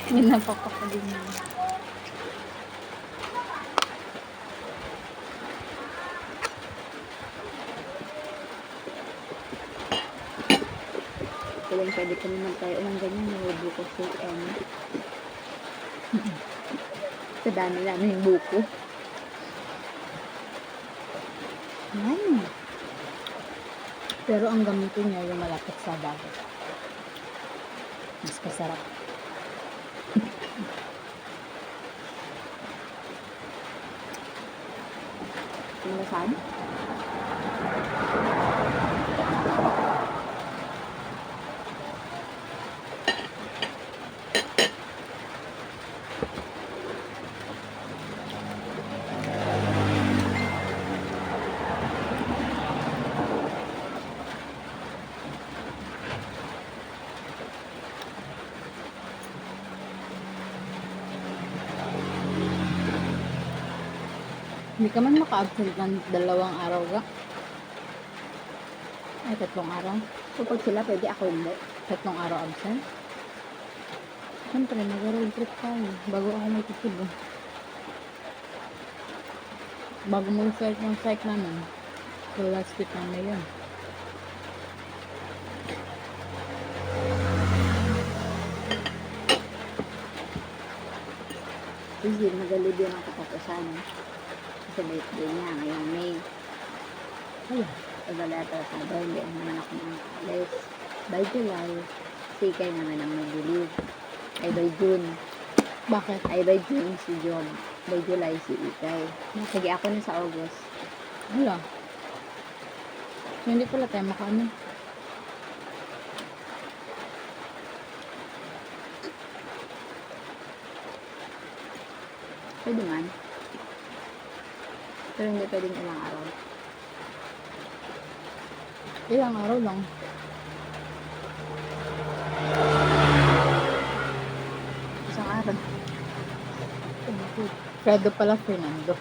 Minapapak din yun. Kailan pwede ko naman tayo ng ganyan. Nahubo ko si sa dami namin yung buko. Yan. Pero ang gamitin niya yung malapit sa dagat. Mas masarap. Yung nasaan? Hindi ka man maka-absent ng 2 araw ka. Ay, 3 araw. So, pag sila pwede, ako hindi. 3 araw absent. Siyempre, mag-road trip tayo. Bago ako may tikid. Bago mo start yung psych namin. So, last week na yun. Kasi magalid yun ang katapusan. Kasi birthday niya ngayong May. Wala. Wala talaga. Hindi naman ako alis. By July, si Ikay naman ang mag-leave. Ay by June. Bakit? Ay by June si John. By July si Ikay. Sige ako na sa August. Wala. So, hindi pala tayo makaano. Pwede man. Pero hindi pwedeng ilang araw. Ilang araw lang. Isang araw. Fredo pala Fernando.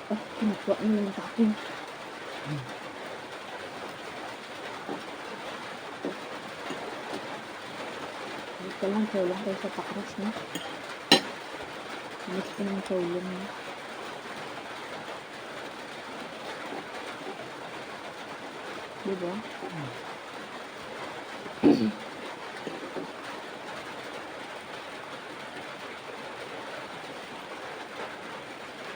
Oh, kinukuha niyo yung takin. Ito lang, tulong kayo sa pakras niya. Miss ko ng tulong niya. Diba?